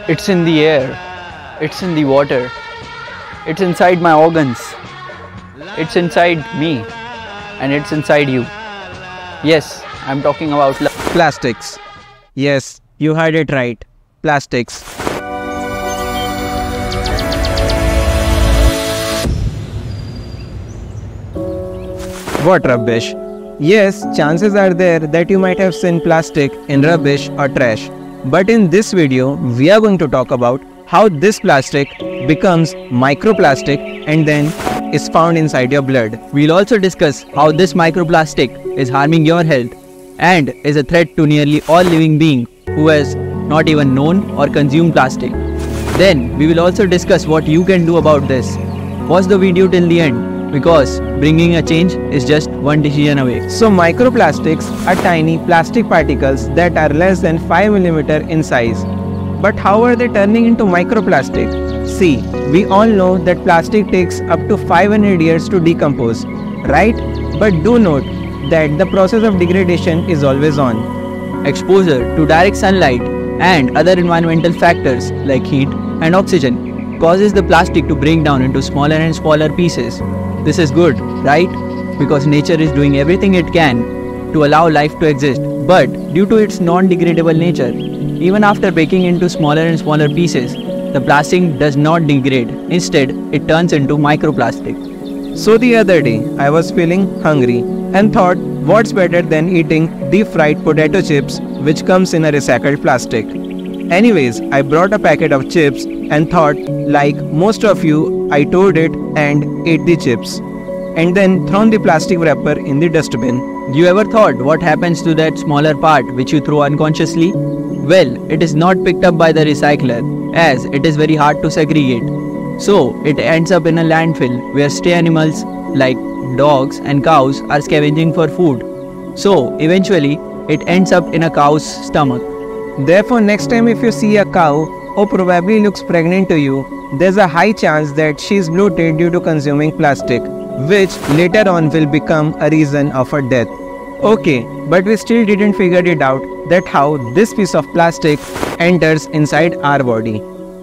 It's in the air, it's in the water, it's inside my organs, it's inside me, and it's inside you. Yes, I'm talking about plastics. Yes, you heard it right. Plastics. What rubbish? Yes, chances are there that you might have seen plastic in rubbish or trash. But in this video, we are going to talk about how this plastic becomes microplastic and then is found inside your blood. We'll also discuss how this microplastic is harming your health and is a threat to nearly all living beings who has not even known or consumed plastic. Then we will also discuss what you can do about this. Watch the video till the end, because bringing a change is just one decision away. So microplastics are tiny plastic particles that are less than 5 mm in size. But how are they turning into microplastic? See, we all know that plastic takes up to 500 years to decompose, right? But do note that the process of degradation is always on. Exposure to direct sunlight and other environmental factors like heat and oxygen causes the plastic to break down into smaller and smaller pieces. This is good, right? Because nature is doing everything it can to allow life to exist. But due to its non-degradable nature, even after breaking into smaller and smaller pieces, the plastic does not degrade. Instead, it turns into microplastic. So the other day, I was feeling hungry and thought, what's better than eating deep fried potato chips which comes in a recycled plastic? Anyways, I brought a packet of chips and thought, like most of you, I tore it and ate the chips and then thrown the plastic wrapper in the dustbin. You ever thought what happens to that smaller part which you throw unconsciously? Well, it is not picked up by the recycler, as it is very hard to segregate. So, it ends up in a landfill where stray animals like dogs and cows are scavenging for food. So, eventually, it ends up in a cow's stomach. Therefore, next time if you see a cow who probably looks pregnant to you, there's a high chance that she is bloated due to consuming plastic, which later on will become a reason of her death. Okay, but we still didn't figure it out that how this piece of plastic enters inside our body.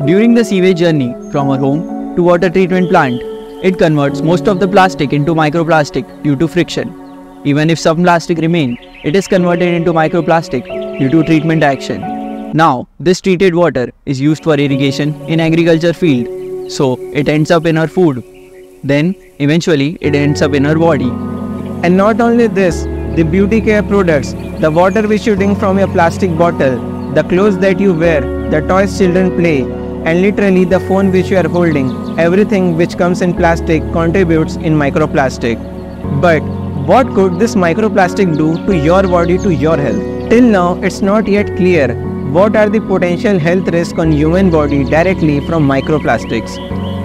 During the sewage journey from our home to water treatment plant, it converts most of the plastic into microplastic due to friction. Even if some plastic remain, it is converted into microplastic due to treatment action. Now, this treated water is used for irrigation in agriculture field, so it ends up in our food. Then, eventually, it ends up in our body. And not only this, the beauty care products, the water which you drink from your plastic bottle, the clothes that you wear, the toys children play, and literally the phone which you are holding, everything which comes in plastic contributes in microplastic. But what could this microplastic do to your body, to your health? Till now, it's not yet clear what are the potential health risks on human body directly from microplastics.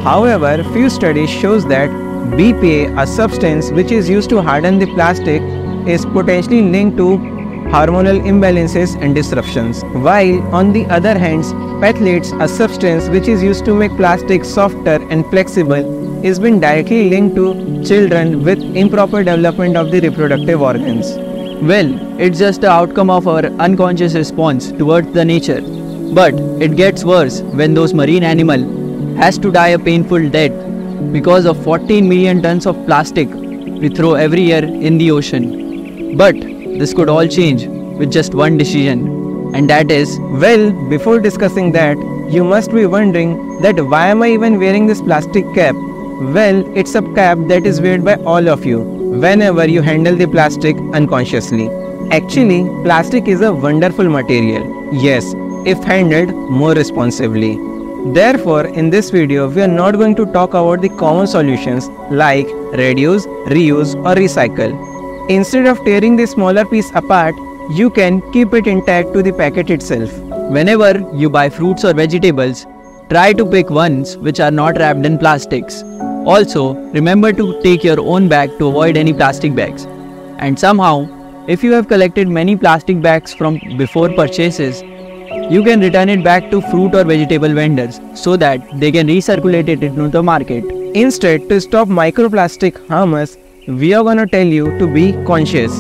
However, few studies shows that BPA, a substance which is used to harden the plastic, is potentially linked to hormonal imbalances and disruptions. While on the other hand, phthalates, a substance which is used to make plastic softer and flexible, is been directly linked to children with improper development of the reproductive organs. Well, it's just the outcome of our unconscious response towards the nature. But it gets worse when those marine animal has to die a painful death because of 14 million tons of plastic we throw every year in the ocean. But this could all change with just one decision, and that is, well, before discussing that, you must be wondering that why am I even wearing this plastic cap? Well, it's a cap that is worn by all of you whenever you handle the plastic unconsciously. Actually, plastic is a wonderful material, yes, if handled more responsibly. Therefore, in this video, we are not going to talk about the common solutions like reduce, reuse or recycle. Instead of tearing the smaller piece apart, you can keep it intact to the packet itself. Whenever you buy fruits or vegetables, try to pick ones which are not wrapped in plastics. Also, remember to take your own bag to avoid any plastic bags. And somehow, if you have collected many plastic bags from before purchases, you can return it back to fruit or vegetable vendors so that they can recirculate it into the market. Instead, to stop microplastic harm us, we are gonna tell you to be conscious.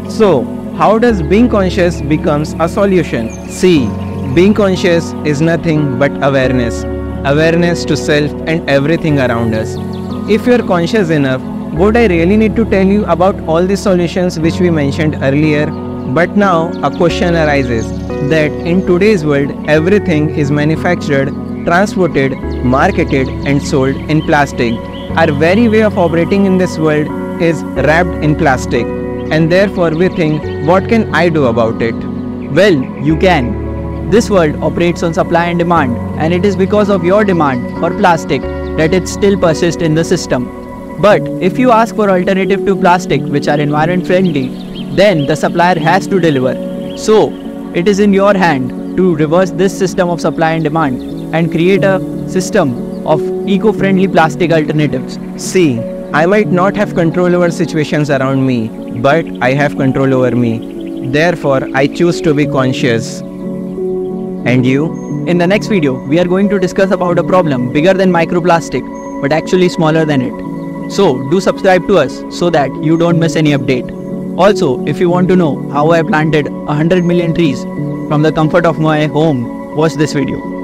So, how does being conscious becomes a solution? See, Being conscious is nothing but awareness. Awareness to self and everything around us. If you are conscious enough, would I really need to tell you about all the solutions which we mentioned earlier? But now a question arises that in today's world everything is manufactured, transported, marketed and sold in plastic. Our very way of operating in this world is wrapped in plastic, and therefore we think, what can I do about it? Well, you can. This world operates on supply and demand, and it is because of your demand for plastic that it still persists in the system. But if you ask for alternative to plastic which are environment friendly, then the supplier has to deliver. So, it is in your hand to reverse this system of supply and demand and create a system of eco-friendly plastic alternatives. See, I might not have control over situations around me, but I have control over me. Therefore, I choose to be conscious. And you? In the next video, we are going to discuss about a problem bigger than microplastic, but actually smaller than it. So, do subscribe to us so that you don't miss any update. Also, if you want to know how I planted 100 million trees from the comfort of my home, watch this video.